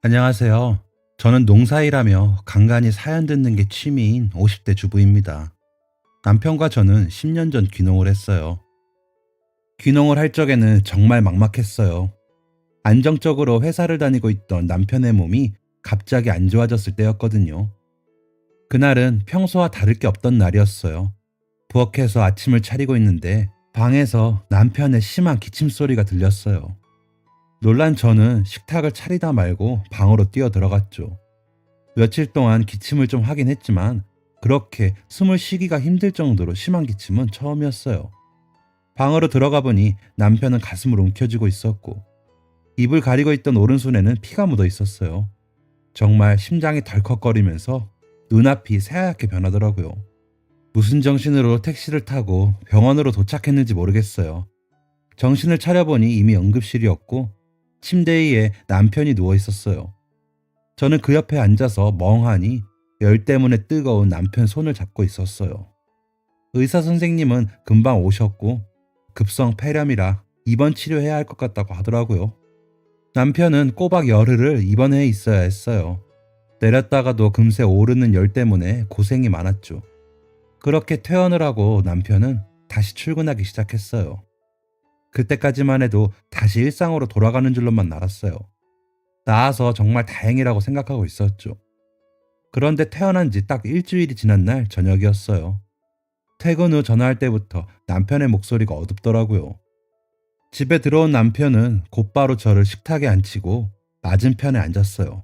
안녕하세요. 저는 농사일하며 간간히 사연 듣는 게 취미인 50대 주부입니다. 남편과 저는 10년 전 귀농을 했어요. 귀농을 할 적에는 정말 막막했어요. 안정적으로 회사를 다니고 있던 남편의 몸이 갑자기 안 좋아졌을 때였거든요. 그날은 평소와 다를 게 없던 날이었어요. 부엌에서 아침을 차리고 있는데 방에서 남편의 심한 기침 소리가 들렸어요. 놀란 저는 식탁을 차리다 말고 방으로 뛰어 들어갔죠. 며칠 동안 기침을 좀 하긴 했지만 그렇게 숨을 쉬기가 힘들 정도로 심한 기침은 처음이었어요. 방으로 들어가 보니 남편은 가슴을 움켜쥐고 있었고 입을 가리고 있던 오른손에는 피가 묻어 있었어요. 정말 심장이 덜컥거리면서 눈앞이 새하얗게 변하더라고요. 무슨 정신으로 택시를 타고 병원으로 도착했는지 모르겠어요. 정신을 차려보니 이미 응급실이었고 침대 위에 남편이 누워 있었어요. 저는 그 옆에 앉아서 멍하니 열 때문에 뜨거운 남편 손을 잡고 있었어요. 의사 선생님은 금방 오셨고 급성 폐렴이라 입원 치료해야 할 것 같다고 하더라고요. 남편은 꼬박 열흘을 입원해 있어야 했어요. 내렸다가도 금세 오르는 열 때문에 고생이 많았죠. 그렇게 퇴원을 하고 남편은 다시 출근하기 시작했어요. 그때까지만 해도 다시 일상으로 돌아가는 줄로만 알았어요. 나아서 정말 다행이라고 생각하고 있었죠. 그런데 태어난 지 딱 일주일이 지난 날 저녁이었어요. 퇴근 후 전화할 때부터 남편의 목소리가 어둡더라고요. 집에 들어온 남편은 곧바로 저를 식탁에 앉히고 맞은편에 앉았어요.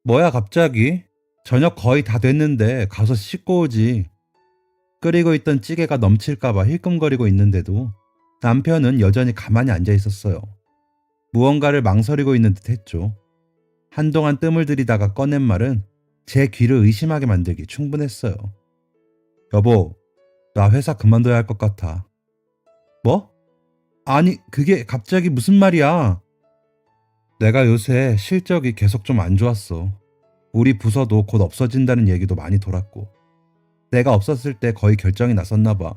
뭐야 갑자기? 저녁 거의 다 됐는데 가서 씻고 오지. 끓이고 있던 찌개가 넘칠까봐 힐끔거리고 있는데도 남편은 여전히 가만히 앉아 있었어요. 무언가를 망설이고 있는 듯 했죠. 한동안 뜸을 들이다가 꺼낸 말은 제 귀를 의심하게 만들기 충분했어요. 여보, 나 회사 그만둬야 할 것 같아. 뭐? 아니, 그게 갑자기 무슨 말이야? 내가 요새 실적이 계속 좀 안 좋았어. 우리 부서도 곧 없어진다는 얘기도 많이 돌았고. 내가 없었을 때 거의 결정이 났었나 봐.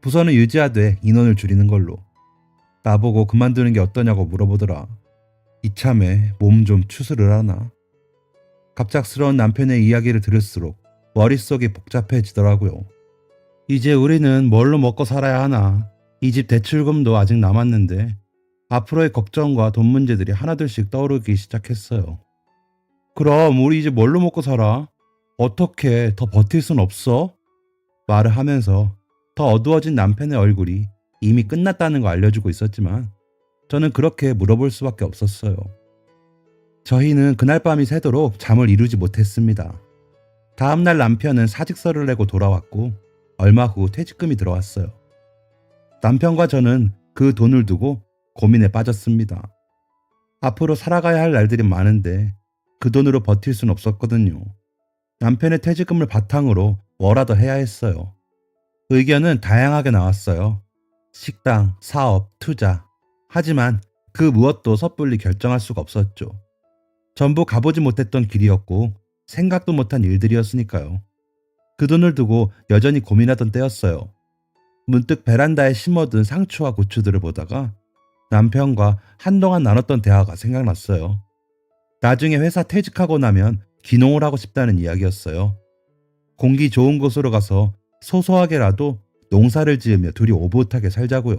부서는 유지하되 인원을 줄이는 걸로. 나보고 그만두는 게 어떠냐고 물어보더라. 이참에 몸 좀 추스를 하나. 갑작스러운 남편의 이야기를 들을수록 머릿속이 복잡해지더라고요. 이제 우리는 뭘로 먹고 살아야 하나. 이 집 대출금도 아직 남았는데 앞으로의 걱정과 돈 문제들이 하나둘씩 떠오르기 시작했어요. 그럼 우리 이제 뭘로 먹고 살아? 어떻게 더 버틸 순 없어? 말을 하면서 더 어두워진 남편의 얼굴이 이미 끝났다는 거 알려주고 있었지만 저는 그렇게 물어볼 수밖에 없었어요. 저희는 그날 밤이 새도록 잠을 이루지 못했습니다. 다음날 남편은 사직서를 내고 돌아왔고 얼마 후 퇴직금이 들어왔어요. 남편과 저는 그 돈을 두고 고민에 빠졌습니다. 앞으로 살아가야 할 날들이 많은데 그 돈으로 버틸 순 없었거든요. 남편의 퇴직금을 바탕으로 뭐라도 해야 했어요. 의견은 다양하게 나왔어요. 식당, 사업, 투자. 하지만 그 무엇도 섣불리 결정할 수가 없었죠. 전부 가보지 못했던 길이었고 생각도 못한 일들이었으니까요. 그 돈을 두고 여전히 고민하던 때였어요. 문득 베란다에 심어둔 상추와 고추들을 보다가 남편과 한동안 나눴던 대화가 생각났어요. 나중에 회사 퇴직하고 나면 귀농을 하고 싶다는 이야기였어요. 공기 좋은 곳으로 가서 소소하게라도 농사를 지으며 둘이 오붓하게 살자고요.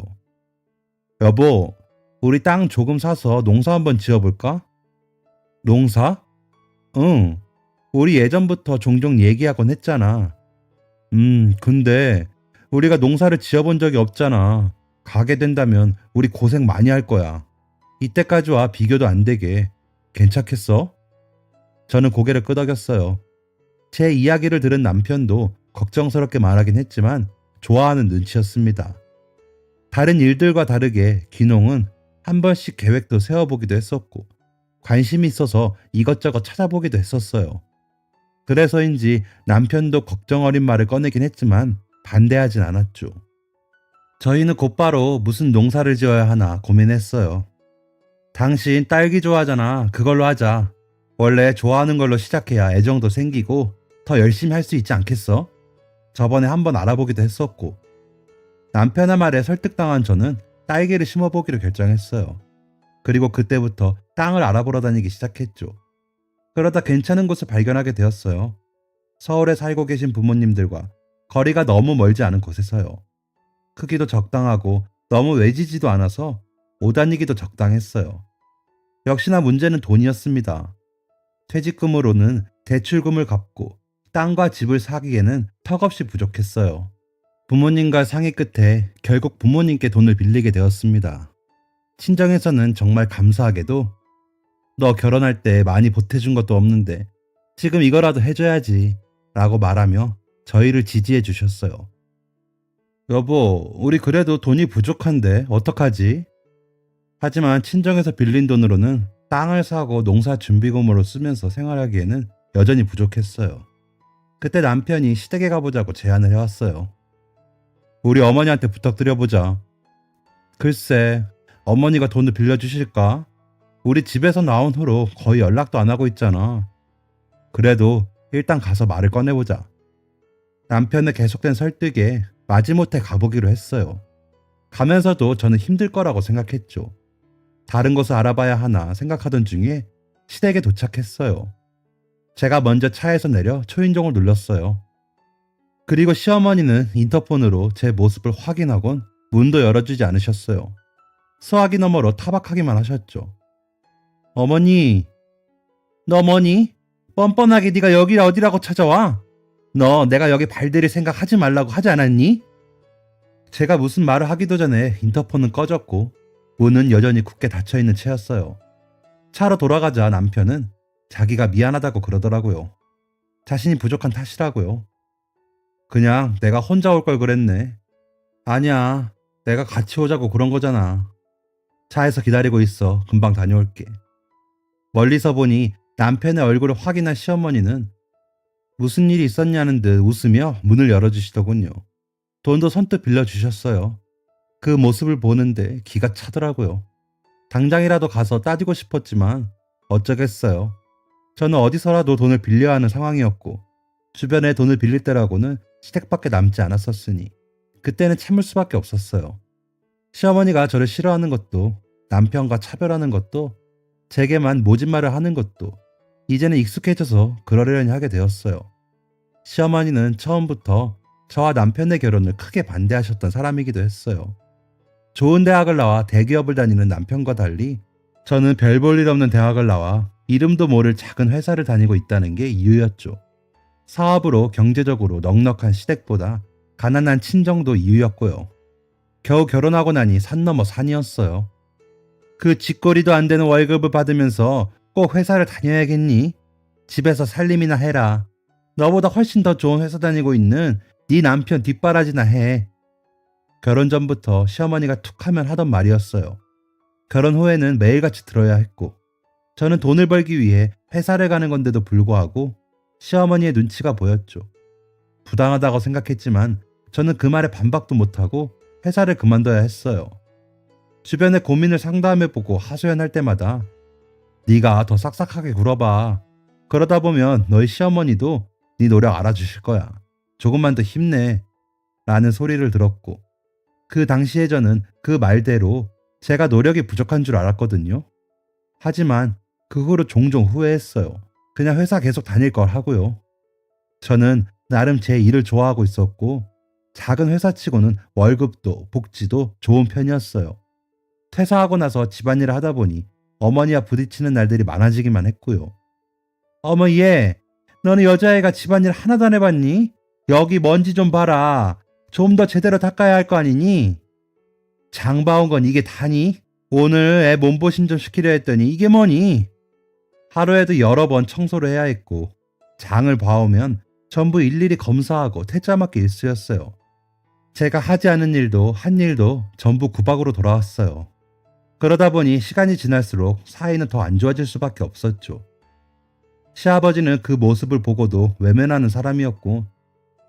여보, 우리 땅 조금 사서 농사 한번 지어볼까? 농사? 응, 우리 예전부터 종종 얘기하곤 했잖아. 근데 우리가 농사를 지어본 적이 없잖아. 가게 된다면 우리 고생 많이 할 거야. 이때까지와 비교도 안 되게. 괜찮겠어? 저는 고개를 끄덕였어요. 제 이야기를 들은 남편도 걱정스럽게 말하긴 했지만 좋아하는 눈치였습니다. 다른 일들과 다르게 귀농은 한 번씩 계획도 세워보기도 했었고 관심이 있어서 이것저것 찾아보기도 했었어요. 그래서인지 남편도 걱정 어린 말을 꺼내긴 했지만 반대하진 않았죠. 저희는 곧바로 무슨 농사를 지어야 하나 고민했어요. 당신 딸기 좋아하잖아. 그걸로 하자. 원래 좋아하는 걸로 시작해야 애정도 생기고 더 열심히 할 수 있지 않겠어? 저번에 한번 알아보기도 했었고. 남편의 말에 설득당한 저는 딸기를 심어보기로 결정했어요. 그리고 그때부터 땅을 알아보러 다니기 시작했죠. 그러다 괜찮은 곳을 발견하게 되었어요. 서울에 살고 계신 부모님들과 거리가 너무 멀지 않은 곳에서요. 크기도 적당하고 너무 외지지도 않아서 옷 다니기도 적당했어요. 역시나 문제는 돈이었습니다. 퇴직금으로는 대출금을 갚고 땅과 집을 사기에는 턱없이 부족했어요. 부모님과 상의 끝에 결국 부모님께 돈을 빌리게 되었습니다. 친정에서는 정말 감사하게도 너 결혼할 때 많이 보태준 것도 없는데 지금 이거라도 해줘야지 라고 말하며 저희를 지지해 주셨어요. 여보, 우리 그래도 돈이 부족한데 어떡하지? 하지만 친정에서 빌린 돈으로는 땅을 사고 농사 준비금으로 쓰면서 생활하기에는 여전히 부족했어요. 그때 남편이 시댁에 가보자고 제안을 해왔어요. 우리 어머니한테 부탁드려보자. 글쎄, 어머니가 돈을 빌려주실까? 우리 집에서 나온 후로 거의 연락도 안 하고 있잖아. 그래도 일단 가서 말을 꺼내보자. 남편의 계속된 설득에 마지못해 가보기로 했어요. 가면서도 저는 힘들 거라고 생각했죠. 다른 곳을 알아봐야 하나 생각하던 중에 시댁에 도착했어요. 제가 먼저 차에서 내려 초인종을 눌렀어요. 그리고 시어머니는 인터폰으로 제 모습을 확인하곤 문도 열어주지 않으셨어요. 수화기 너머로 타박하기만 하셨죠. 어머니, 너 뭐니? 뻔뻔하게 네가 여기 어디라고 찾아와? 너 내가 여기 발들일 생각 하지 말라고 하지 않았니? 제가 무슨 말을 하기도 전에 인터폰은 꺼졌고 문은 여전히 굳게 닫혀있는 채였어요. 차로 돌아가자 남편은 자기가 미안하다고 그러더라고요. 자신이 부족한 탓이라고요. 그냥 내가 혼자 올 걸 그랬네. 아니야, 내가 같이 오자고 그런 거잖아. 차에서 기다리고 있어. 금방 다녀올게. 멀리서 보니 남편의 얼굴을 확인한 시어머니는 무슨 일이 있었냐는 듯 웃으며 문을 열어주시더군요. 돈도 선뜻 빌려주셨어요. 그 모습을 보는데 기가 차더라고요. 당장이라도 가서 따지고 싶었지만 어쩌겠어요. 저는 어디서라도 돈을 빌려야 하는 상황이었고 주변에 돈을 빌릴 때라고는 시댁밖에 남지 않았었으니 그때는 참을 수밖에 없었어요. 시어머니가 저를 싫어하는 것도 남편과 차별하는 것도 제게만 모진말을 하는 것도 이제는 익숙해져서 그러려니 하게 되었어요. 시어머니는 처음부터 저와 남편의 결혼을 크게 반대하셨던 사람이기도 했어요. 좋은 대학을 나와 대기업을 다니는 남편과 달리 저는 별 볼 일 없는 대학을 나와 이름도 모를 작은 회사를 다니고 있다는 게 이유였죠. 사업으로 경제적으로 넉넉한 시댁보다 가난한 친정도 이유였고요. 겨우 결혼하고 나니 산 넘어 산이었어요. 그 쥐꼬리도 안 되는 월급을 받으면서 꼭 회사를 다녀야겠니? 집에서 살림이나 해라. 너보다 훨씬 더 좋은 회사 다니고 있는 네 남편 뒷바라지나 해. 결혼 전부터 시어머니가 툭하면 하던 말이었어요. 결혼 후에는 매일같이 들어야 했고 저는 돈을 벌기 위해 회사를 가는 건데도 불구하고 시어머니의 눈치가 보였죠. 부당하다고 생각했지만 저는 그 말에 반박도 못하고 회사를 그만둬야 했어요. 주변의 고민을 상담해보고 하소연할 때마다 네가 더 싹싹하게 굴어봐. 그러다 보면 너희 시어머니도 네 노력 알아주실 거야. 조금만 더 힘내. 라는 소리를 들었고 그 당시에 저는 그 말대로 제가 노력이 부족한 줄 알았거든요. 하지만 그 후로 종종 후회했어요. 그냥 회사 계속 다닐 걸 하고요. 저는 나름 제 일을 좋아하고 있었고 작은 회사치고는 월급도 복지도 좋은 편이었어요. 퇴사하고 나서 집안일을 하다 보니 어머니와 부딪히는 날들이 많아지기만 했고요. 어머 얘, 너는 여자애가 집안일 하나도 안 해봤니? 여기 먼지 좀 봐라. 좀 더 제대로 닦아야 할 거 아니니? 장 봐온 건 이게 다니? 오늘 애 몸보신 좀 시키려 했더니 이게 뭐니? 하루에도 여러 번 청소를 해야 했고 장을 봐오면 전부 일일이 검사하고 퇴짜 맞기 일쑤였어요. 제가 하지 않은 일도 한 일도 전부 구박으로 돌아왔어요. 그러다 보니 시간이 지날수록 사이는 더 안 좋아질 수밖에 없었죠. 시아버지는 그 모습을 보고도 외면하는 사람이었고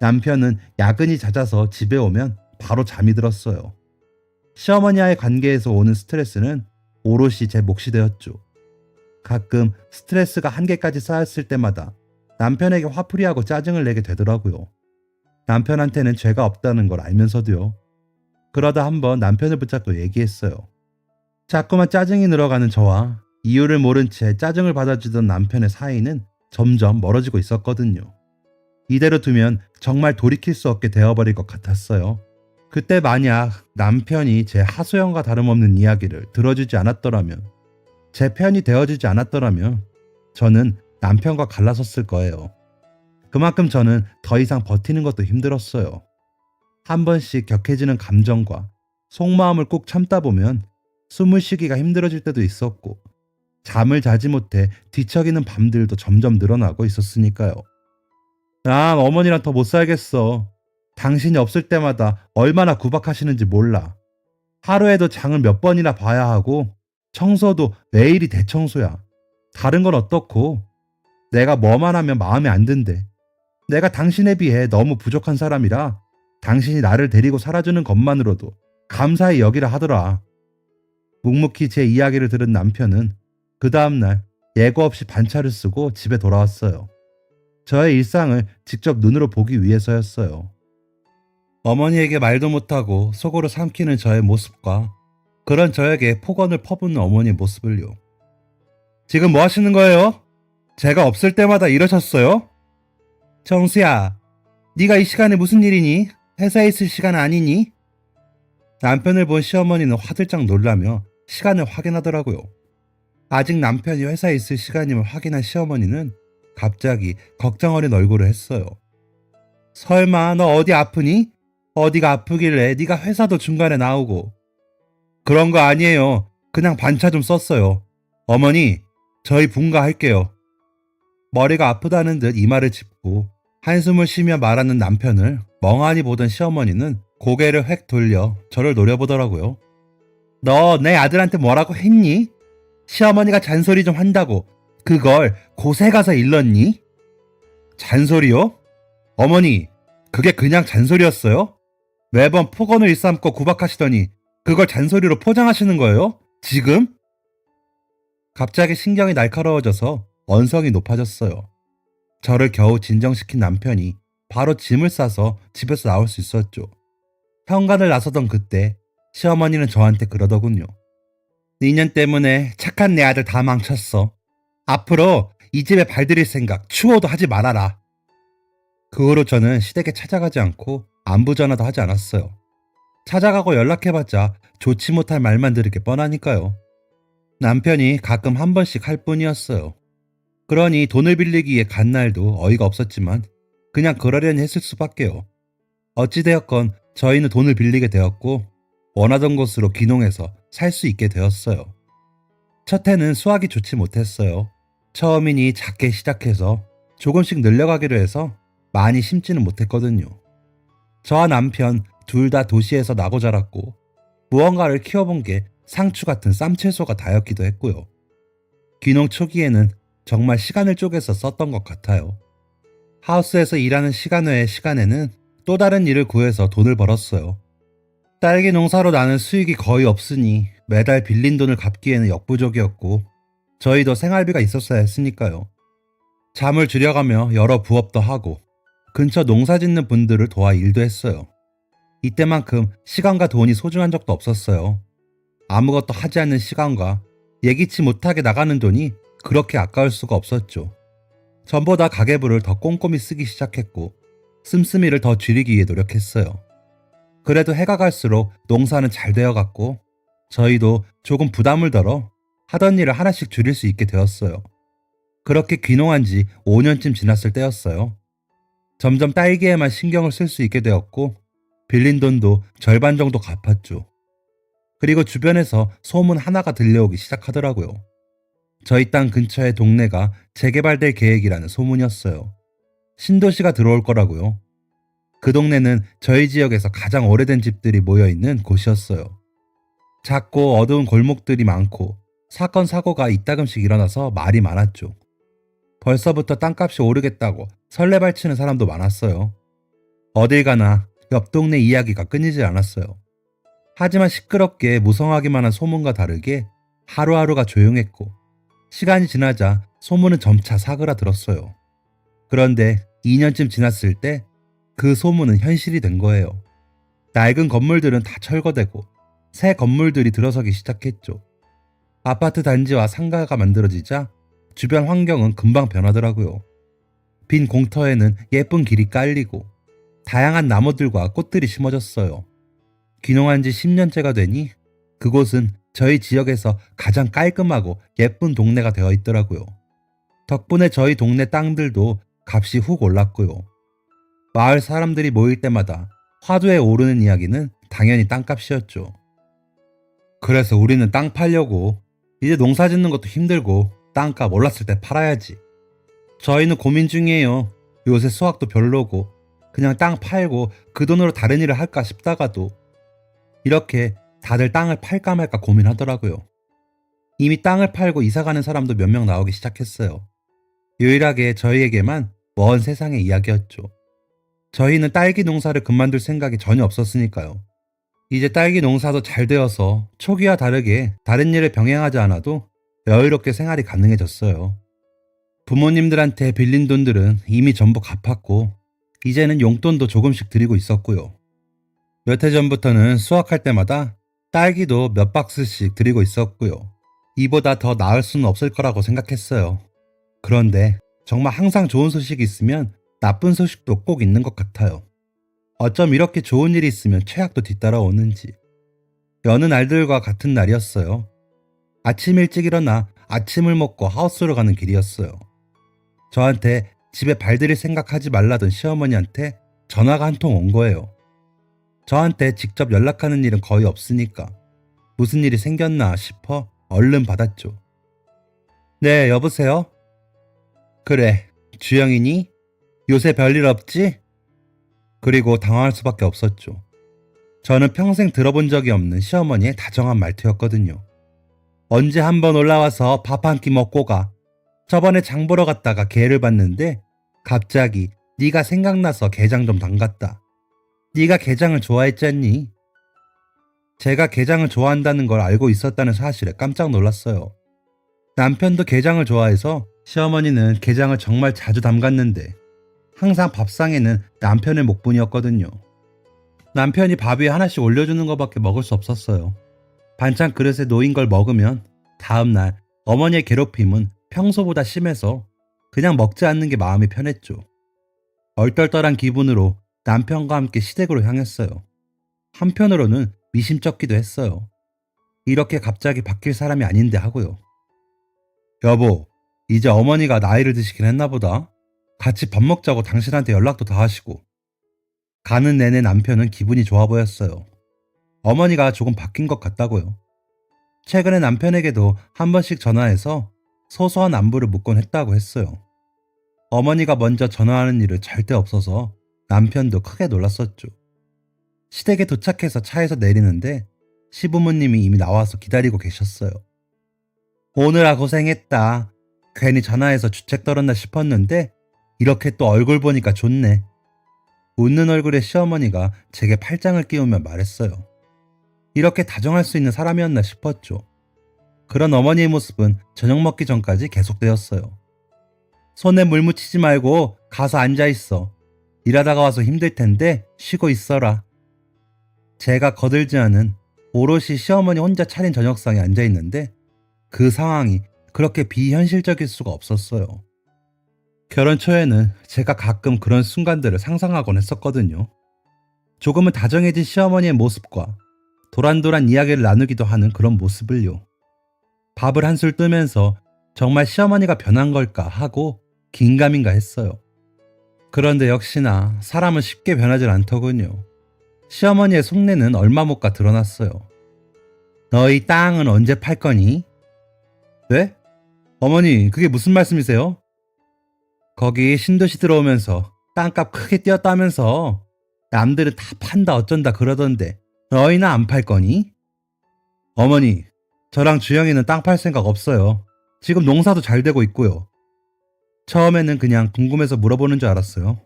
남편은 야근이 잦아서 집에 오면 바로 잠이 들었어요. 시어머니와의 관계에서 오는 스트레스는 오롯이 제 몫이 되었죠. 가끔 스트레스가 한계까지 쌓였을 때마다 남편에게 화풀이하고 짜증을 내게 되더라고요. 남편한테는 죄가 없다는 걸 알면서도요. 그러다 한번 남편을 붙잡고 얘기했어요. 자꾸만 짜증이 늘어가는 저와 이유를 모른 채 짜증을 받아주던 남편의 사이는 점점 멀어지고 있었거든요. 이대로 두면 정말 돌이킬 수 없게 되어버릴 것 같았어요. 그때 만약 남편이 제 하소연과 다름없는 이야기를 들어주지 않았더라면, 제 편이 되어주지 않았더라면 저는 남편과 갈라섰을 거예요. 그만큼 저는 더 이상 버티는 것도 힘들었어요. 한 번씩 격해지는 감정과 속마음을 꾹 참다 보면 숨을 쉬기가 힘들어질 때도 있었고, 잠을 자지 못해 뒤척이는 밤들도 점점 늘어나고 있었으니까요. 난 어머니랑 더 못 살겠어. 당신이 없을 때마다 얼마나 구박하시는지 몰라. 하루에도 장을 몇 번이나 봐야 하고 청소도 매일이 대청소야. 다른 건 어떻고? 내가 뭐만 하면 마음에 안 든대. 내가 당신에 비해 너무 부족한 사람이라 당신이 나를 데리고 살아주는 것만으로도 감사히 여기라 하더라. 묵묵히 제 이야기를 들은 남편은 그 다음날 예고 없이 반차를 쓰고 집에 돌아왔어요. 저의 일상을 직접 눈으로 보기 위해서였어요. 어머니에게 말도 못하고 속으로 삼키는 저의 모습과 그런 저에게 폭언을 퍼붓는 어머니의 모습을요. 지금 뭐 하시는 거예요? 제가 없을 때마다 이러셨어요? 정수야, 네가 이 시간에 무슨 일이니? 회사에 있을 시간 아니니? 남편을 본 시어머니는 화들짝 놀라며 시간을 확인하더라고요. 아직 남편이 회사에 있을 시간임을 확인한 시어머니는 갑자기 걱정 어린 얼굴을 했어요. 설마 너 어디 아프니? 어디가 아프길래 네가 회사도 중간에 나오고. 그런 거 아니에요. 그냥 반차 좀 썼어요. 어머니, 저희 분가할게요. 머리가 아프다는 듯 이마를 짚고 한숨을 쉬며 말하는 남편을 멍하니 보던 시어머니는 고개를 획 돌려 저를 노려보더라고요. 너 내 아들한테 뭐라고 했니? 시어머니가 잔소리 좀 한다고 그걸 곳에 가서 일렀니? 잔소리요? 어머니, 그게 그냥 잔소리였어요? 매번 폭언을 일삼고 구박하시더니 그걸 잔소리로 포장하시는 거예요? 지금? 갑자기 신경이 날카로워져서 언성이 높아졌어요. 저를 겨우 진정시킨 남편이 바로 짐을 싸서 집에서 나올 수 있었죠. 현관을 나서던 그때 시어머니는 저한테 그러더군요. 니년 때문에 착한 내 아들 다 망쳤어. 앞으로 이 집에 발들일 생각 추호도 하지 말아라. 그 후로 저는 시댁에 찾아가지 않고 안부 전화도 하지 않았어요. 찾아가고 연락해봤자 좋지 못할 말만 들을 게 뻔하니까요. 남편이 가끔 한 번씩 할 뿐이었어요. 그러니 돈을 빌리기에 간 날도 어이가 없었지만 그냥 그러려니 했을 수밖에요. 어찌되었건 저희는 돈을 빌리게 되었고 원하던 곳으로 귀농해서 살 수 있게 되었어요. 첫 해는 수확이 좋지 못했어요. 처음이니 작게 시작해서 조금씩 늘려가기로 해서 많이 심지는 못했거든요. 저와 남편 둘 다 도시에서 나고 자랐고 무언가를 키워본 게 상추 같은 쌈채소가 다였기도 했고요. 귀농 초기에는 정말 시간을 쪼개서 썼던 것 같아요. 하우스에서 일하는 시간 외의 시간에는 또 다른 일을 구해서 돈을 벌었어요. 딸기 농사로 나는 수익이 거의 없으니 매달 빌린 돈을 갚기에는 역부족이었고 저희도 생활비가 있었어야 했으니까요. 잠을 줄여가며 여러 부업도 하고 근처 농사 짓는 분들을 도와 일도 했어요. 이때만큼 시간과 돈이 소중한 적도 없었어요. 아무것도 하지 않는 시간과 예기치 못하게 나가는 돈이 그렇게 아까울 수가 없었죠. 전보다 가계부를 더 꼼꼼히 쓰기 시작했고 씀씀이를 더 줄이기 위해 노력했어요. 그래도 해가 갈수록 농사는 잘 되어갔고 저희도 조금 부담을 덜어 하던 일을 하나씩 줄일 수 있게 되었어요. 그렇게 귀농한 지 5년쯤 지났을 때였어요. 점점 딸기에만 신경을 쓸 수 있게 되었고 빌린 돈도 절반 정도 갚았죠. 그리고 주변에서 소문 하나가 들려오기 시작하더라고요. 저희 땅 근처의 동네가 재개발될 계획이라는 소문이었어요. 신도시가 들어올 거라고요. 그 동네는 저희 지역에서 가장 오래된 집들이 모여있는 곳이었어요. 작고 어두운 골목들이 많고 사건 사고가 이따금씩 일어나서 말이 많았죠. 벌써부터 땅값이 오르겠다고 설레발치는 사람도 많았어요. 어딜 가나 옆 동네 이야기가 끊이질 않았어요. 하지만 시끄럽게 무성하기만 한 소문과 다르게 하루하루가 조용했고 시간이 지나자 소문은 점차 사그라들었어요. 그런데 2년쯤 지났을 때 그 소문은 현실이 된 거예요. 낡은 건물들은 다 철거되고 새 건물들이 들어서기 시작했죠. 아파트 단지와 상가가 만들어지자 주변 환경은 금방 변하더라고요. 빈 공터에는 예쁜 길이 깔리고 다양한 나무들과 꽃들이 심어졌어요. 귀농한 지 10년째가 되니 그곳은 저희 지역에서 가장 깔끔하고 예쁜 동네가 되어 있더라고요. 덕분에 저희 동네 땅들도 값이 훅 올랐고요. 마을 사람들이 모일 때마다 화두에 오르는 이야기는 당연히 땅값이었죠. 그래서 우리는 땅 팔려고 이제 농사 짓는 것도 힘들고 땅값 올랐을 때 팔아야지. 저희는 고민 중이에요. 요새 수확도 별로고 그냥 땅 팔고 그 돈으로 다른 일을 할까 싶다가도 이렇게 다들 땅을 팔까 말까 고민하더라고요. 이미 땅을 팔고 이사가는 사람도 몇 명 나오기 시작했어요. 유일하게 저희에게만 먼 세상의 이야기였죠. 저희는 딸기 농사를 그만둘 생각이 전혀 없었으니까요. 이제 딸기 농사도 잘 되어서 초기와 다르게 다른 일을 병행하지 않아도 여유롭게 생활이 가능해졌어요. 부모님들한테 빌린 돈들은 이미 전부 갚았고 이제는 용돈도 조금씩 드리고 있었고요. 몇 해 전부터는 수확할 때마다 딸기도 몇 박스씩 드리고 있었고요. 이보다 더 나을 수는 없을 거라고 생각했어요. 그런데 정말 항상 좋은 소식이 있으면 나쁜 소식도 꼭 있는 것 같아요. 어쩜 이렇게 좋은 일이 있으면 최악도 뒤따라오는지. 여느 날들과 같은 날이었어요. 아침 일찍 일어나 아침을 먹고 하우스로 가는 길이었어요. 저한테 집에 발들일 생각하지 말라던 시어머니한테 전화가 한 통 온 거예요. 저한테 직접 연락하는 일은 거의 없으니까 무슨 일이 생겼나 싶어 얼른 받았죠. 네, 여보세요? 그래, 주영이니? 요새 별일 없지? 그리고 당황할 수밖에 없었죠. 저는 평생 들어본 적이 없는 시어머니의 다정한 말투였거든요. 언제 한번 올라와서 밥 한 끼 먹고 가. 저번에 장 보러 갔다가 개를 봤는데 갑자기 네가 생각나서 게장 좀 담갔다. 네가 게장을 좋아했잖니? 제가 게장을 좋아한다는 걸 알고 있었다는 사실에 깜짝 놀랐어요. 남편도 게장을 좋아해서 시어머니는 게장을 정말 자주 담갔는데 항상 밥상에는 남편의 목뿐이었거든요. 남편이 밥 위에 하나씩 올려주는 것밖에 먹을 수 없었어요. 반찬 그릇에 놓인 걸 먹으면 다음날 어머니의 괴롭힘은 평소보다 심해서 그냥 먹지 않는 게 마음이 편했죠. 얼떨떨한 기분으로 남편과 함께 시댁으로 향했어요. 한편으로는 미심쩍기도 했어요. 이렇게 갑자기 바뀔 사람이 아닌데 하고요. 여보, 이제 어머니가 나이를 드시긴 했나 보다. 같이 밥 먹자고 당신한테 연락도 다 하시고. 가는 내내 남편은 기분이 좋아 보였어요. 어머니가 조금 바뀐 것 같다고요. 최근에 남편에게도 한 번씩 전화해서 소소한 안부를 묻곤 했다고 했어요. 어머니가 먼저 전화하는 일은 절대 없어서 남편도 크게 놀랐었죠. 시댁에 도착해서 차에서 내리는데 시부모님이 이미 나와서 기다리고 계셨어요. 오느라 고생했다. 괜히 전화해서 주책 떨었나 싶었는데 이렇게 또 얼굴 보니까 좋네. 웃는 얼굴의 시어머니가 제게 팔짱을 끼우며 말했어요. 이렇게 다정할 수 있는 사람이었나 싶었죠. 그런 어머니의 모습은 저녁 먹기 전까지 계속되었어요. 손에 물 묻히지 말고 가서 앉아있어. 일하다가 와서 힘들 텐데 쉬고 있어라. 제가 거들지 않은 오롯이 시어머니 혼자 차린 저녁상에 앉아있는데 그 상황이 그렇게 비현실적일 수가 없었어요. 결혼 초에는 제가 가끔 그런 순간들을 상상하곤 했었거든요. 조금은 다정해진 시어머니의 모습과 도란도란 이야기를 나누기도 하는 그런 모습을요. 밥을 한술 뜨면서 정말 시어머니가 변한 걸까 하고 긴가민가 했어요. 그런데 역시나 사람은 쉽게 변하질 않더군요. 시어머니의 속내는 얼마 못 가 드러났어요. 너희 땅은 언제 팔 거니? 네? 어머니, 그게 무슨 말씀이세요? 거기 신도시 들어오면서 땅값 크게 뛰었다면서 남들은 다 판다 어쩐다 그러던데 너희는 안 팔 거니? 어머니, 저랑 주영이는 땅 팔 생각 없어요. 지금 농사도 잘 되고 있고요. 처음에는 그냥 궁금해서 물어보는 줄 알았어요.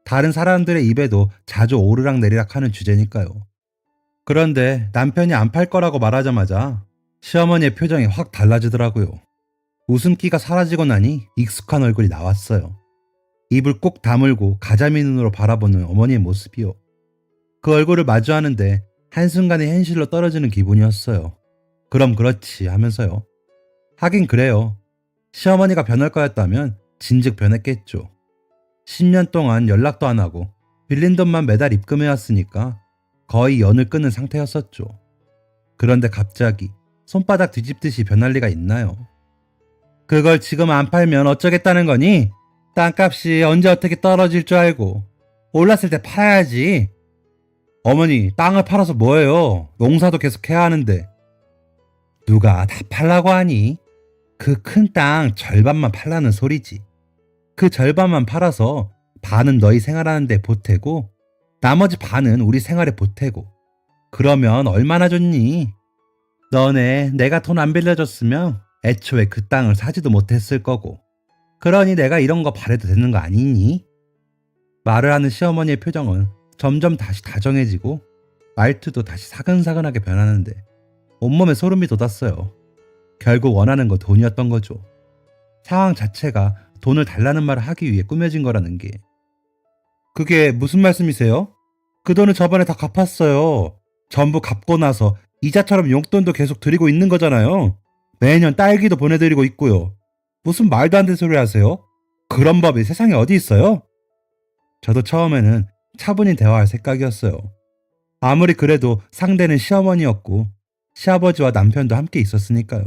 다른 사람들의 입에도 자주 오르락내리락 하는 주제니까요. 그런데 남편이 안 팔 거라고 말하자마자 시어머니의 표정이 확 달라지더라고요. 웃음기가 사라지고 나니 익숙한 얼굴이 나왔어요. 입을 꼭 다물고 가자미 눈으로 바라보는 어머니의 모습이요. 그 얼굴을 마주하는데 한순간에 현실로 떨어지는 기분이었어요. 그럼 그렇지 하면서요. 하긴 그래요. 시어머니가 변할 거였다면 진즉 변했겠죠. 10년 동안 연락도 안 하고 빌린 돈만 매달 입금해왔으니까 거의 연을 끊은 상태였었죠. 그런데 갑자기 손바닥 뒤집듯이 변할 리가 있나요? 그걸 지금 안 팔면 어쩌겠다는 거니? 땅값이 언제 어떻게 떨어질 줄 알고 올랐을 때 팔아야지. 어머니, 땅을 팔아서 뭐해요? 농사도 계속 해야 하는데. 누가 다 팔라고 하니? 그 큰 땅 절반만 팔라는 소리지. 그 절반만 팔아서 반은 너희 생활하는 데 보태고 나머지 반은 우리 생활에 보태고 그러면 얼마나 좋니? 너네 내가 돈 안 빌려줬으면 애초에 그 땅을 사지도 못했을 거고 그러니 내가 이런 거 바래도 되는 거 아니니? 말을 하는 시어머니의 표정은 점점 다시 다정해지고 말투도 다시 사근사근하게 변하는데 온몸에 소름이 돋았어요. 결국 원하는 건 돈이었던 거죠. 상황 자체가 돈을 달라는 말을 하기 위해 꾸며진 거라는 게. 그게 무슨 말씀이세요? 그 돈을 저번에 다 갚았어요. 전부 갚고 나서 이자처럼 용돈도 계속 드리고 있는 거잖아요. 매년 딸기도 보내드리고 있고요. 무슨 말도 안 되는 소리 하세요? 그런 법이 세상에 어디 있어요? 저도 처음에는 차분히 대화할 생각이었어요. 아무리 그래도 상대는 시어머니였고 시아버지와 남편도 함께 있었으니까요.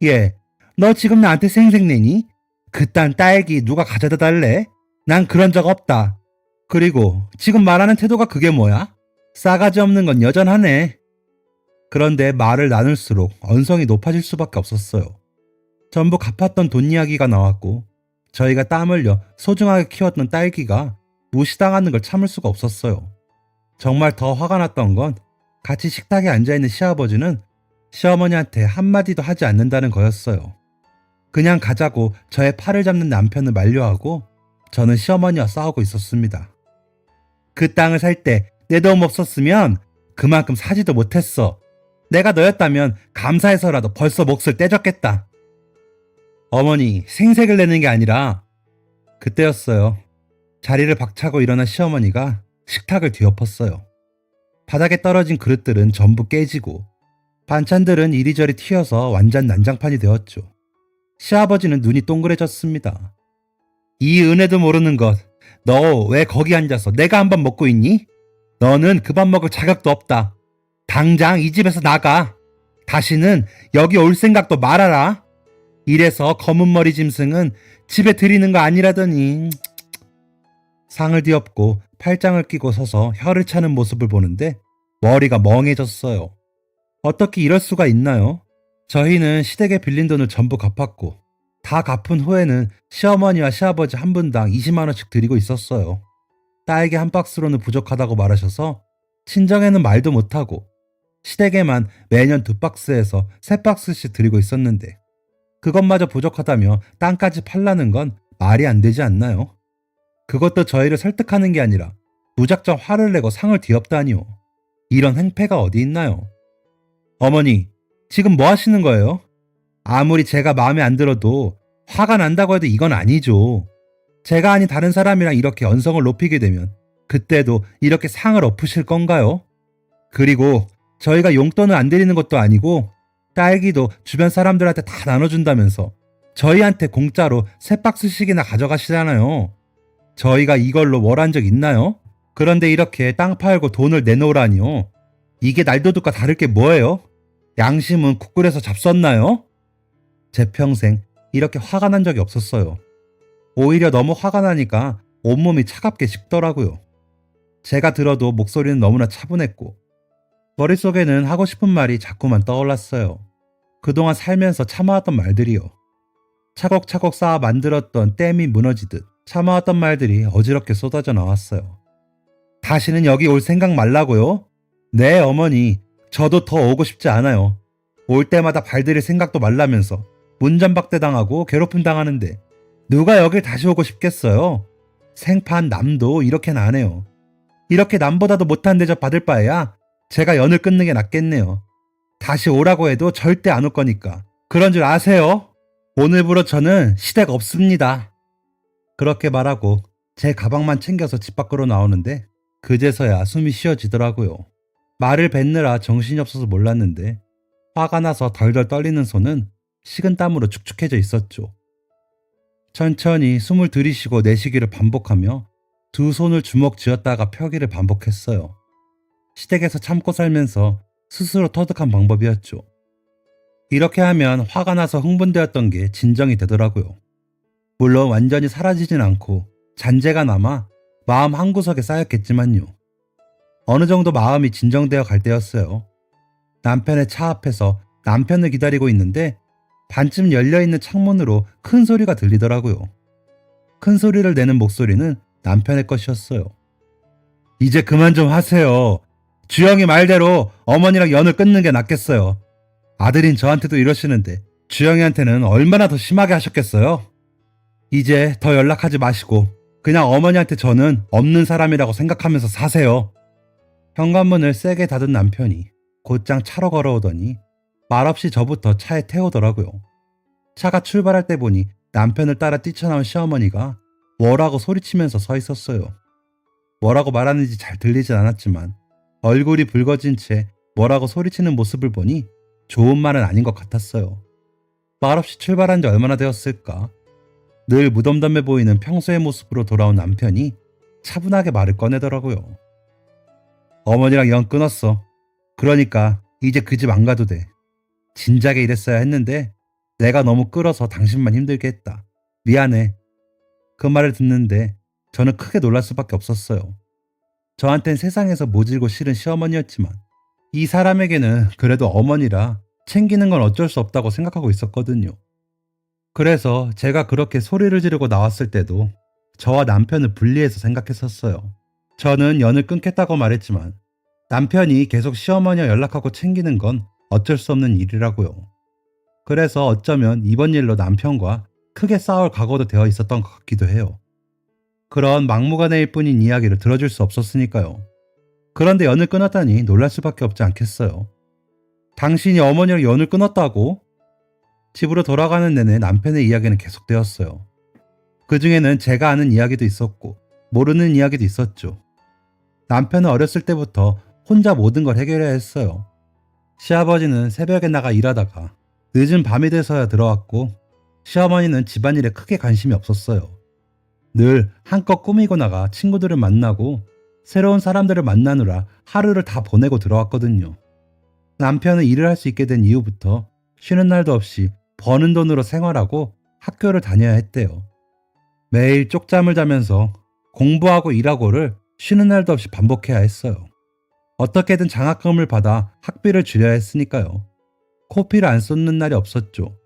예, 너 지금 나한테 생색내니? 그딴 딸기 누가 가져다 달래? 난 그런 적 없다. 그리고 지금 말하는 태도가 그게 뭐야? 싸가지 없는 건 여전하네. 그런데 말을 나눌수록 언성이 높아질 수밖에 없었어요. 전부 갚았던 돈 이야기가 나왔고 저희가 땀 흘려 소중하게 키웠던 딸기가 무시당하는 걸 참을 수가 없었어요. 정말 더 화가 났던 건 같이 식탁에 앉아있는 시아버지는 시어머니한테 한마디도 하지 않는다는 거였어요. 그냥 가자고 저의 팔을 잡는 남편을 만류하고 저는 시어머니와 싸우고 있었습니다. 그 땅을 살 때 내 도움 없었으면 그만큼 사지도 못했어. 내가 너였다면 감사해서라도 벌써 몫을 떼줬겠다. 어머니, 생색을 내는 게 아니라 그때였어요. 자리를 박차고 일어난 시어머니가 식탁을 뒤엎었어요. 바닥에 떨어진 그릇들은 전부 깨지고 반찬들은 이리저리 튀어서 완전 난장판이 되었죠. 시아버지는 눈이 동그래졌습니다. 이 은혜도 모르는 것, 너 왜 거기 앉아서 내가 한 밥 먹고 있니? 너는 그 밥 먹을 자격도 없다. 당장 이 집에서 나가. 다시는 여기 올 생각도 말아라. 이래서 검은 머리 짐승은 집에 들이는 거 아니라더니. 상을 뒤엎고 팔짱을 끼고 서서 혀를 차는 모습을 보는데 머리가 멍해졌어요. 어떻게 이럴 수가 있나요? 저희는 시댁에 빌린 돈을 전부 갚았고 다 갚은 후에는 시어머니와 시아버지 한 분당 20만 원씩 드리고 있었어요. 딸기 한 박스로는 부족하다고 말하셔서 친정에는 말도 못하고 시댁에만 매년 2박스에서 3박스씩 드리고 있었는데 그것마저 부족하다며 땅까지 팔라는 건 말이 안 되지 않나요? 그것도 저희를 설득하는 게 아니라 무작정 화를 내고 상을 뒤엎다니요. 이런 행패가 어디 있나요? 어머니, 지금 뭐 하시는 거예요? 아무리 제가 마음에 안 들어도 화가 난다고 해도 이건 아니죠. 제가 아닌 다른 사람이랑 이렇게 언성을 높이게 되면 그때도 이렇게 상을 엎으실 건가요? 그리고 저희가 용돈을 안 드리는 것도 아니고 딸기도 주변 사람들한테 다 나눠준다면서 저희한테 공짜로 3박스씩이나 가져가시잖아요. 저희가 이걸로 뭘 한 적 있나요? 그런데 이렇게 땅 팔고 돈을 내놓으라니요. 이게 날도둑과 다를 게 뭐예요? 양심은 국굴에서 잡섰나요? 제 평생 이렇게 화가 난 적이 없었어요. 오히려 너무 화가 나니까 온몸이 차갑게 식더라고요. 제가 들어도 목소리는 너무나 차분했고 머릿속에는 하고 싶은 말이 자꾸만 떠올랐어요. 그동안 살면서 참아왔던 말들이요. 차곡차곡 쌓아 만들었던 댐이 무너지듯 참아왔던 말들이 어지럽게 쏟아져 나왔어요. 다시는 여기 올 생각 말라고요? 네, 어머니. 저도 더 오고 싶지 않아요. 올 때마다 발들일 생각도 말라면서 문전박대 당하고 괴롭힘 당하는데 누가 여길 다시 오고 싶겠어요? 생판 남도 이렇게는 안 해요. 이렇게 남보다도 못한 대접 받을 바에야 제가 연을 끊는 게 낫겠네요. 다시 오라고 해도 절대 안 올 거니까. 그런 줄 아세요? 오늘부로 저는 시댁 없습니다. 그렇게 말하고 제 가방만 챙겨서 집 밖으로 나오는데 그제서야 숨이 쉬어지더라고요. 말을 뱉느라 정신이 없어서 몰랐는데 화가 나서 덜덜 떨리는 손은 식은땀으로 축축해져 있었죠. 천천히 숨을 들이쉬고 내쉬기를 반복하며 두 손을 주먹 쥐었다가 펴기를 반복했어요. 시댁에서 참고 살면서 스스로 터득한 방법이었죠. 이렇게 하면 화가 나서 흥분되었던 게 진정이 되더라고요. 물론 완전히 사라지진 않고 잔재가 남아 마음 한구석에 쌓였겠지만요. 어느 정도 마음이 진정되어 갈 때였어요. 남편의 차 앞에서 남편을 기다리고 있는데 반쯤 열려있는 창문으로 큰 소리가 들리더라고요. 큰 소리를 내는 목소리는 남편의 것이었어요. 이제 그만 좀 하세요. 주영이 말대로 어머니랑 연을 끊는 게 낫겠어요. 아들인 저한테도 이러시는데 주영이한테는 얼마나 더 심하게 하셨겠어요? 이제 더 연락하지 마시고 그냥 어머니한테 저는 없는 사람이라고 생각하면서 사세요. 현관문을 세게 닫은 남편이 곧장 차로 걸어오더니 말없이 저부터 차에 태우더라고요. 차가 출발할 때 보니 남편을 따라 뛰쳐나온 시어머니가 뭐라고 소리치면서 서 있었어요. 뭐라고 말하는지 잘 들리진 않았지만 얼굴이 붉어진 채 뭐라고 소리치는 모습을 보니 좋은 말은 아닌 것 같았어요. 말없이 출발한 지 얼마나 되었을까? 늘 무덤덤해 보이는 평소의 모습으로 돌아온 남편이 차분하게 말을 꺼내더라고요. 어머니랑 연 끊었어. 그러니까 이제 그 집 안 가도 돼. 진작에 이랬어야 했는데 내가 너무 끌어서 당신만 힘들게 했다. 미안해. 그 말을 듣는데 저는 크게 놀랄 수밖에 없었어요. 저한텐 세상에서 모질고 싫은 시어머니였지만 이 사람에게는 그래도 어머니라 챙기는 건 어쩔 수 없다고 생각하고 있었거든요. 그래서 제가 그렇게 소리를 지르고 나왔을 때도 저와 남편을 분리해서 생각했었어요. 저는 연을 끊겠다고 말했지만 남편이 계속 시어머니와 연락하고 챙기는 건 어쩔 수 없는 일이라고요. 그래서 어쩌면 이번 일로 남편과 크게 싸울 각오도 되어 있었던 것 같기도 해요. 그런 막무가내일 뿐인 이야기를 들어줄 수 없었으니까요. 그런데 연을 끊었다니 놀랄 수밖에 없지 않겠어요. 당신이 어머니랑 연을 끊었다고? 집으로 돌아가는 내내 남편의 이야기는 계속되었어요. 그 중에는 제가 아는 이야기도 있었고 모르는 이야기도 있었죠. 남편은 어렸을 때부터 혼자 모든 걸 해결해야 했어요. 시아버지는 새벽에 나가 일하다가 늦은 밤이 돼서야 들어왔고 시어머니는 집안일에 크게 관심이 없었어요. 늘 한껏 꾸미고 나가 친구들을 만나고 새로운 사람들을 만나느라 하루를 다 보내고 들어왔거든요. 남편은 일을 할 수 있게 된 이후부터 쉬는 날도 없이 버는 돈으로 생활하고 학교를 다녀야 했대요. 매일 쪽잠을 자면서 공부하고 일하고를 쉬는 날도 없이 반복해야 했어요. 어떻게든 장학금을 받아 학비를 줄여야 했으니까요. 코피를 안 쏟는 날이 없었죠.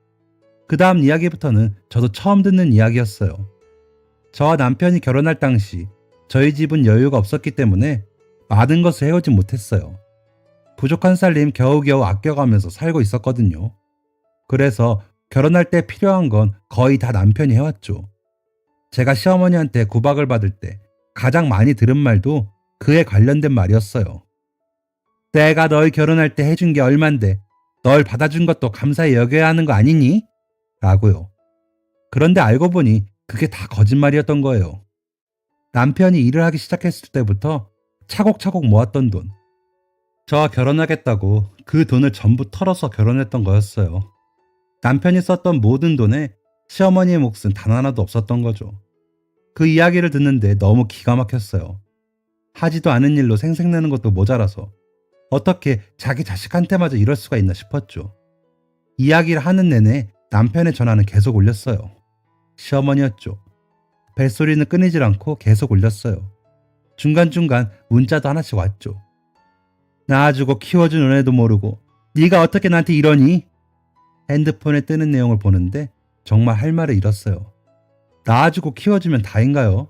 그 다음 이야기부터는 저도 처음 듣는 이야기였어요. 저와 남편이 결혼할 당시 저희 집은 여유가 없었기 때문에 많은 것을 해오지 못했어요. 부족한 살림 겨우겨우 아껴가면서 살고 있었거든요. 그래서 결혼할 때 필요한 건 거의 다 남편이 해왔죠. 제가 시어머니한테 구박을 받을 때 가장 많이 들은 말도 그에 관련된 말이었어요. 내가 널 결혼할 때 해준 게 얼만데 널 받아준 것도 감사히 여겨야 하는 거 아니니? 라고요. 그런데 알고 보니 그게 다 거짓말이었던 거예요. 남편이 일을 하기 시작했을 때부터 차곡차곡 모았던 돈. 저와 결혼하겠다고 그 돈을 전부 털어서 결혼했던 거였어요. 남편이 썼던 모든 돈에 시어머니의 몫은 단 하나도 없었던 거죠. 그 이야기를 듣는데 너무 기가 막혔어요. 하지도 않은 일로 생색내는 것도 모자라서 어떻게 자기 자식한테마저 이럴 수가 있나 싶었죠. 이야기를 하는 내내 남편의 전화는 계속 울렸어요. 시어머니였죠. 벨소리는 끊이질 않고 계속 울렸어요. 중간중간 문자도 하나씩 왔죠. 낳아주고 키워준 은혜도 모르고 네가 어떻게 나한테 이러니? 핸드폰에 뜨는 내용을 보는데 정말 할 말을 잃었어요. 낳아주고 키워주면 다인가요?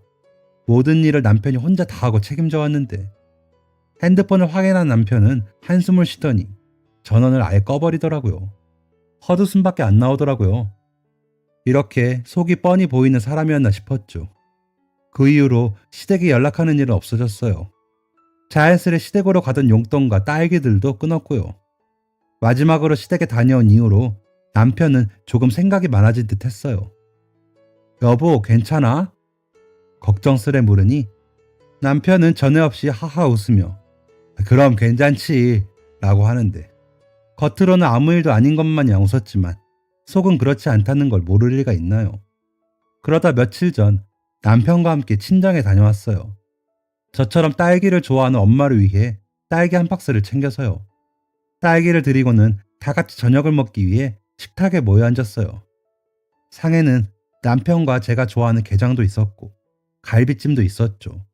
모든 일을 남편이 혼자 다 하고 책임져 왔는데. 핸드폰을 확인한 남편은 한숨을 쉬더니 전원을 아예 꺼버리더라고요. 헛웃음밖에 안 나오더라고요. 이렇게 속이 뻔히 보이는 사람이었나 싶었죠. 그 이후로 시댁에 연락하는 일은 없어졌어요. 자연스레 시댁으로 가던 용돈과 딸기들도 끊었고요. 마지막으로 시댁에 다녀온 이후로 남편은 조금 생각이 많아진 듯 했어요. 여보, 괜찮아? 걱정스레 물으니 남편은 전에 없이 하하 웃으며 그럼 괜찮지 라고 하는데 겉으로는 아무 일도 아닌 것만 양 웃었지만 속은 그렇지 않다는 걸 모를 리가 있나요? 그러다 며칠 전 남편과 함께 친정에 다녀왔어요. 저처럼 딸기를 좋아하는 엄마를 위해 딸기 한 박스를 챙겨서요. 딸기를 드리고는 다 같이 저녁을 먹기 위해 식탁에 모여 앉았어요. 상에는 남편과 제가 좋아하는 게장도 있었고 갈비찜도 있었죠.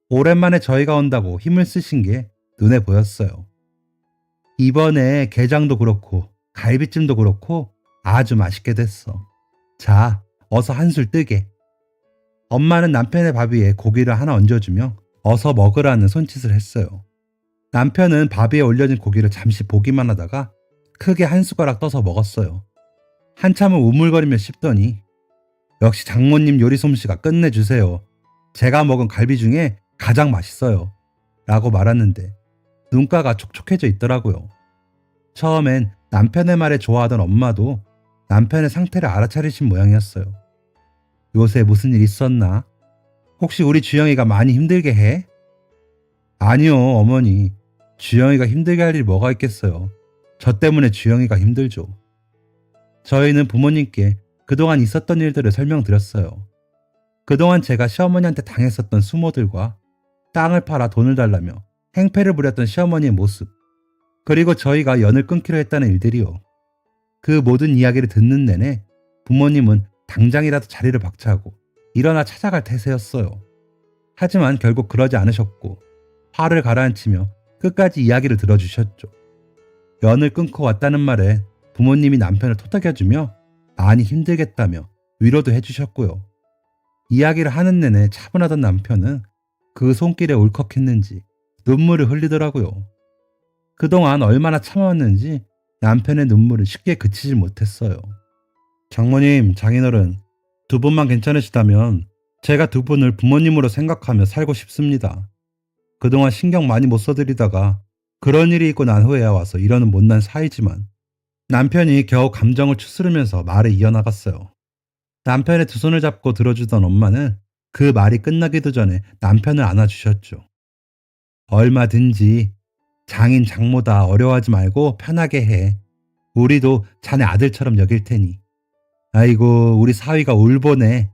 오랜만에 저희가 온다고 힘을 쓰신 게 눈에 보였어요. 이번에 게장도 그렇고 갈비찜도 그렇고 아주 맛있게 됐어. 자, 어서 한술 뜨게. 엄마는 남편의 밥 위에 고기를 하나 얹어주며 어서 먹으라는 손짓을 했어요. 남편은 밥 위에 올려진 고기를 잠시 보기만 하다가 크게 한 숟가락 떠서 먹었어요. 한참을 우물거리며 씹더니 역시 장모님 요리 솜씨가 끝내주세요. 제가 먹은 갈비 중에 가장 맛있어요. 라고 말하는데 눈가가 촉촉해져 있더라고요. 처음엔 남편의 말에 좋아하던 엄마도 남편의 상태를 알아차리신 모양이었어요. 요새 무슨 일 있었나? 혹시 우리 주영이가 많이 힘들게 해? 아니요, 어머니. 주영이가 힘들게 할 일이 뭐가 있겠어요. 저 때문에 주영이가 힘들죠. 저희는 부모님께 그동안 있었던 일들을 설명드렸어요. 그동안 제가 시어머니한테 당했었던 수모들과 땅을 팔아 돈을 달라며 행패를 부렸던 시어머니의 모습, 그리고 저희가 연을 끊기로 했다는 일들이요. 그 모든 이야기를 듣는 내내 부모님은 당장이라도 자리를 박차고 일어나 찾아갈 태세였어요. 하지만 결국 그러지 않으셨고 화를 가라앉히며 끝까지 이야기를 들어주셨죠. 연을 끊고 왔다는 말에 부모님이 남편을 토닥여주며 많이 힘들겠다며 위로도 해주셨고요. 이야기를 하는 내내 차분하던 남편은 그 손길에 울컥했는지 눈물을 흘리더라고요. 그동안 얼마나 참아왔는지 남편의 눈물은 쉽게 그치지 못했어요. 장모님, 장인어른, 두 분만 괜찮으시다면 제가 두 분을 부모님으로 생각하며 살고 싶습니다. 그동안 신경 많이 못 써드리다가 그런 일이 있고 난 후에야 와서 이러는 못난 사이지만 남편이 겨우 감정을 추스르면서 말을 이어나갔어요. 남편의 두 손을 잡고 들어주던 엄마는 그 말이 끝나기도 전에 남편을 안아주셨죠. 얼마든지 장인 장모다 어려워하지 말고 편하게 해. 우리도 자네 아들처럼 여길 테니. 아이고, 우리 사위가 울보네.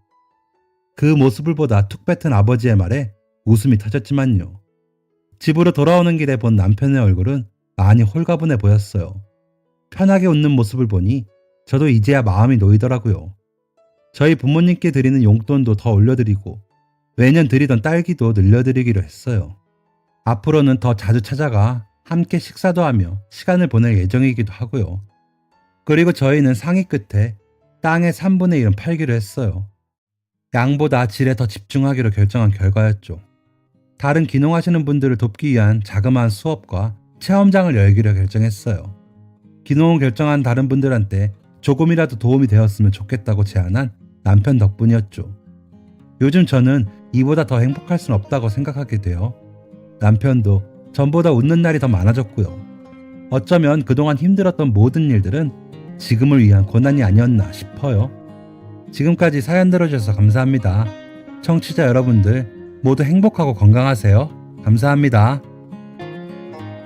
그 모습을 보다 툭 뱉은 아버지의 말에 웃음이 터졌지만요. 집으로 돌아오는 길에 본 남편의 얼굴은 많이 홀가분해 보였어요. 편하게 웃는 모습을 보니 저도 이제야 마음이 놓이더라고요. 저희 부모님께 드리는 용돈도 더 올려드리고 매년 드리던 딸기도 늘려드리기로 했어요. 앞으로는 더 자주 찾아가 함께 식사도 하며 시간을 보낼 예정이기도 하고요. 그리고 저희는 상의 끝에 땅의 3분의 1은 팔기로 했어요. 양보다 질에 더 집중하기로 결정한 결과였죠. 다른 귀농하시는 분들을 돕기 위한 자그마한 수업과 체험장을 열기로 결정했어요. 귀농을 결정한 다른 분들한테 조금이라도 도움이 되었으면 좋겠다고 제안한 남편 덕분이었죠. 요즘 저는 이보다 더 행복할 순 없다고 생각하게 되어 남편도 전보다 웃는 날이 더 많아졌고요. 어쩌면 그동안 힘들었던 모든 일들은 지금을 위한 고난이 아니었나 싶어요. 지금까지 사연 들어주셔서 감사합니다. 청취자 여러분들 모두 행복하고 건강하세요. 감사합니다.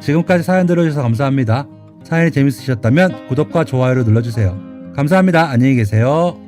지금까지 사연 들어주셔서 감사합니다. 사연이 재밌으셨다면 구독과 좋아요를 눌러주세요. 감사합니다. 안녕히 계세요.